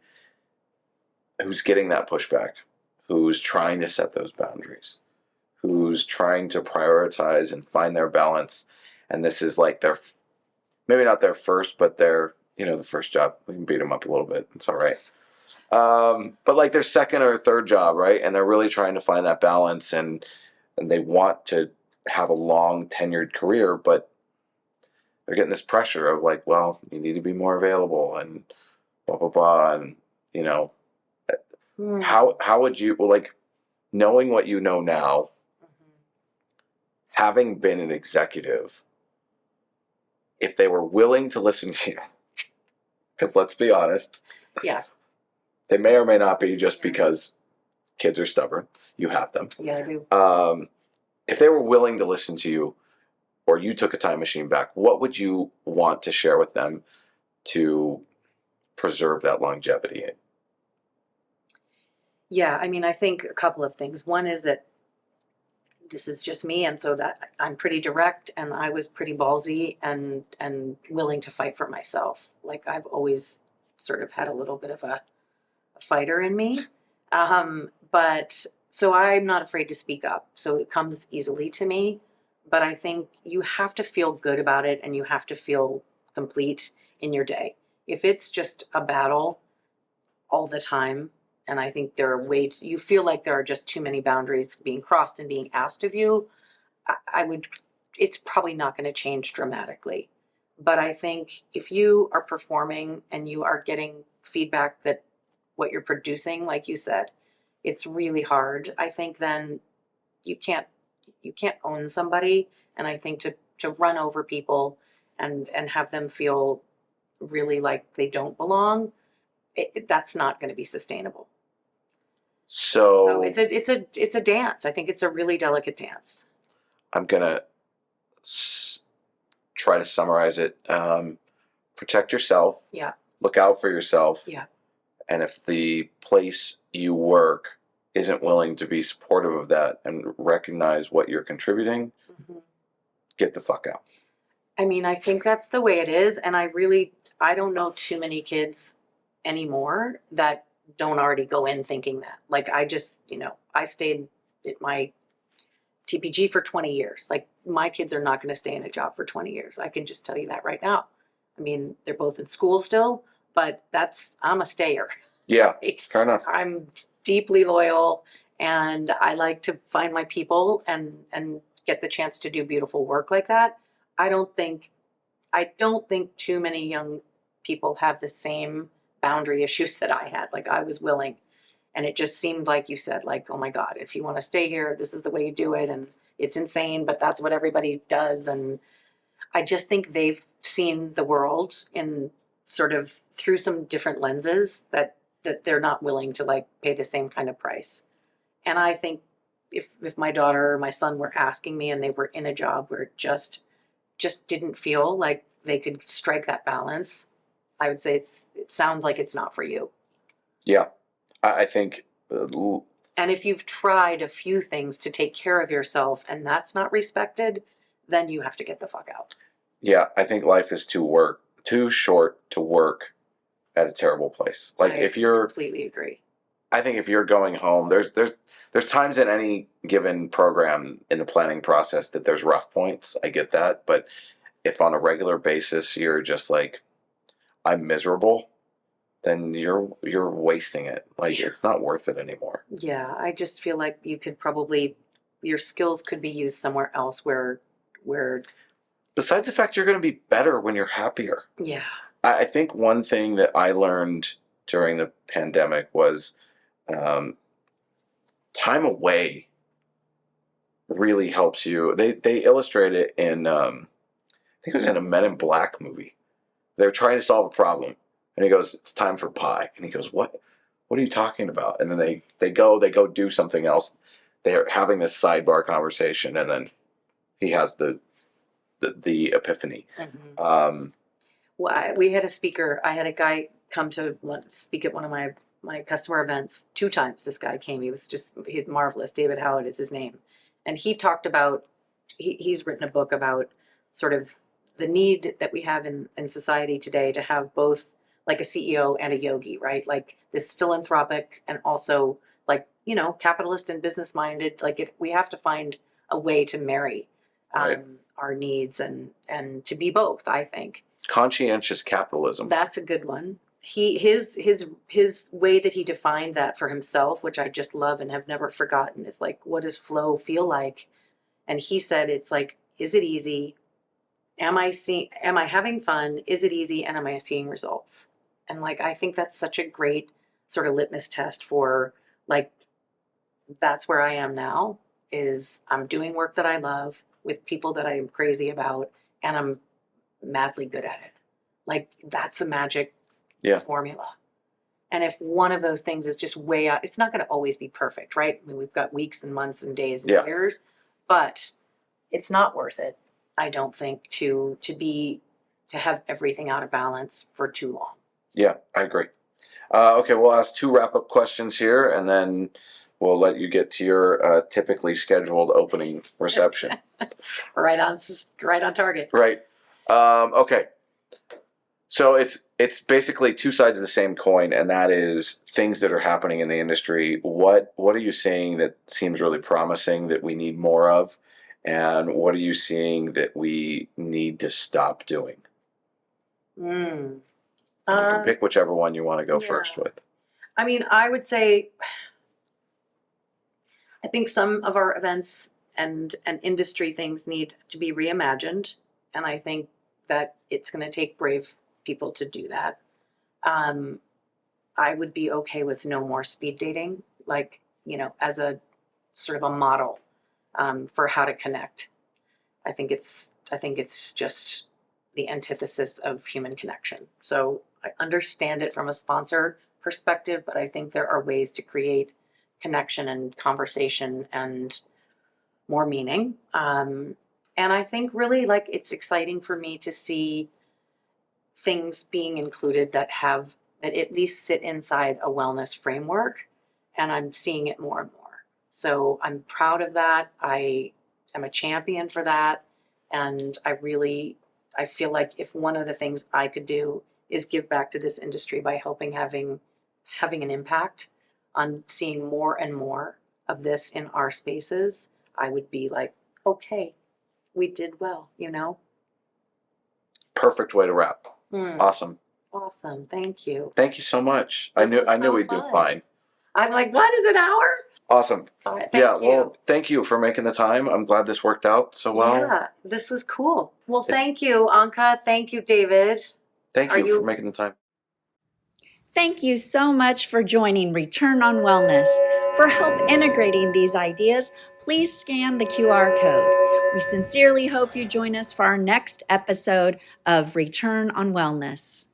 Speaker 2: who's getting that pushback, who's trying to set those boundaries, who's trying to prioritize and find their balance, and this is like their, maybe not their first, but their, the first job. We can beat them up a little bit. It's all right. But like their second or third job, right? And they're really trying to find that balance, and they want to have a long tenured career, but they're getting this pressure of like, well, you need to be more available and blah blah blah, and how would you, well, like, knowing what you know now, having been an executive, if they were willing to listen to you, because let's be honest,
Speaker 3: Yeah.
Speaker 2: they may or may not be, just because kids are stubborn. You have them.
Speaker 3: Yeah, I do.
Speaker 2: If they were willing to listen to you, or you took a time machine back, what would you want to share with them to preserve that longevity?
Speaker 3: Yeah, I mean, I think a couple of things. One is that this is just me, and so that I'm pretty direct, and I was pretty ballsy and willing to fight for myself. Like I've always sort of had a little bit of a fighter in me, but so I'm not afraid to speak up. So it comes easily to me. But I think you have to feel good about it, and you have to feel complete in your day. If it's just a battle all the time, and I think there are ways you feel like there are just too many boundaries being crossed and being asked of you, I would, it's probably not going to change dramatically. But I think if you are performing and you are getting feedback that what you're producing, like you said, it's really hard. I think then you can't own somebody, and I think to run over people and have them feel really like they don't belong, that's not going to be sustainable. So it's a dance. I think it's a really delicate dance.
Speaker 2: I'm gonna try to summarize it. Protect yourself.
Speaker 3: Yeah.
Speaker 2: Look out for yourself.
Speaker 3: Yeah.
Speaker 2: And if the place you work isn't willing to be supportive of that and recognize what you're contributing, get the fuck out.
Speaker 3: I mean, I think that's the way it is. And I don't know too many kids anymore that don't already go in thinking that. Like I just, I stayed at my TPG for 20 years. Like my kids are not going to stay in a job for 20 years. I can just tell you that right now. I mean, they're both in school still, but I'm a stayer.
Speaker 2: Yeah,
Speaker 3: right?
Speaker 2: Fair enough.
Speaker 3: I'm deeply loyal, and I like to find my people and get the chance to do beautiful work like that. I don't think too many young people have the same boundary issues that I had. Like I was willing, and it just seemed like you said, like, oh my God, if you want to stay here, this is the way you do it, and it's insane, but that's what everybody does. And I just think they've seen the world in sort of through some different lenses that they're not willing to like pay the same kind of price. And I think if my daughter or my son were asking me and they were in a job where it just didn't feel like they could strike that balance, I would say it sounds like it's not for you.
Speaker 2: Yeah, I think.
Speaker 3: And if you've tried a few things to take care of yourself and that's not respected, then you have to get the fuck out.
Speaker 2: Yeah, I think life is too short to work at a terrible place. Like if you're
Speaker 3: completely agree.
Speaker 2: I think if you're going home, there's times in any given program in the planning process that there's rough points. I get that, but if on a regular basis you're just like, I'm miserable, then you're wasting it. Like it's not worth it anymore.
Speaker 3: Yeah, I just feel like your skills could be used somewhere else where
Speaker 2: Besides the fact you're going to be better when you're happier.
Speaker 3: Yeah.
Speaker 2: I think one thing that I learned during the pandemic was time away really helps you. They illustrate it in I think it was in a Men in Black movie. They're trying to solve a problem, and he goes, "It's time for pie." And he goes, "What? What are you talking about?" And then they go do something else. They're having this sidebar conversation, and then he has the epiphany.
Speaker 3: Well, we had a speaker. I had a guy come to speak at one of my customer events 2 times. This guy came. He's marvelous. David Howard is his name, and he talked about he's written a book about sort of the need that we have in society today to have both like a CEO and a yogi, right? Like this philanthropic and also like, capitalist and business minded. Like we have to find a way to marry
Speaker 2: Right.
Speaker 3: our needs and to be both, I think.
Speaker 2: Conscientious capitalism.
Speaker 3: That's a good one. His way that he defined that for himself, which I just love and have never forgotten, is like, what does flow feel like? And he said, it's like, is it easy? Am I having fun? Is it easy? And am I seeing results? And like, I think that's such a great sort of litmus test for like, that's where I am now, is I'm doing work that I love with people that I'm crazy about, and I'm madly good at it. Like that's a magic formula. And if one of those things is just way out, it's not going to always be perfect, right? I mean, we've got weeks and months and days and years, but it's not worth it, I don't think, to have everything out of balance for too long.
Speaker 2: Yeah, I agree. Okay, we'll ask 2 wrap-up questions here, and then we'll let you get to your typically scheduled opening reception.
Speaker 3: Right on target.
Speaker 2: Right. Okay. So it's basically 2 sides of the same coin, and that is things that are happening in the industry. What are you seeing that seems really promising that we need more of, and what are you seeing that we need to stop doing? You can pick whichever one you want to go first with.
Speaker 3: I mean, I would say, I think some of our events and industry things need to be reimagined, and I think that it's going to take brave people to do that. I would be okay with no more speed dating, like, as a sort of a model for how to connect. I think it's just the antithesis of human connection. So I understand it from a sponsor perspective, but I think there are ways to create connection and conversation and more meaning. And I think really like it's exciting for me to see things being included that at least sit inside a wellness framework, and I'm seeing it more and more. So I'm proud of that. I am a champion for that, and I feel like if one of the things I could do is give back to this industry by having an impact on seeing more and more of this in our spaces, I would be like, okay, we did well,
Speaker 2: Perfect way to wrap. Awesome.
Speaker 3: Awesome. Thank you.
Speaker 2: Thank you so much. I knew we'd do fine.
Speaker 3: I'm like, what is an hour?
Speaker 2: Awesome.
Speaker 3: Thank you.
Speaker 2: Well, thank you for making the time. I'm glad this worked out so well.
Speaker 3: Yeah, this was cool. Well, thank you, Anka. Thank you, David.
Speaker 2: Thank you for making the time.
Speaker 4: Thank you so much for joining Return on Wellness. For help integrating these ideas, please scan the QR code. We sincerely hope you join us for our next episode of Return on Wellness.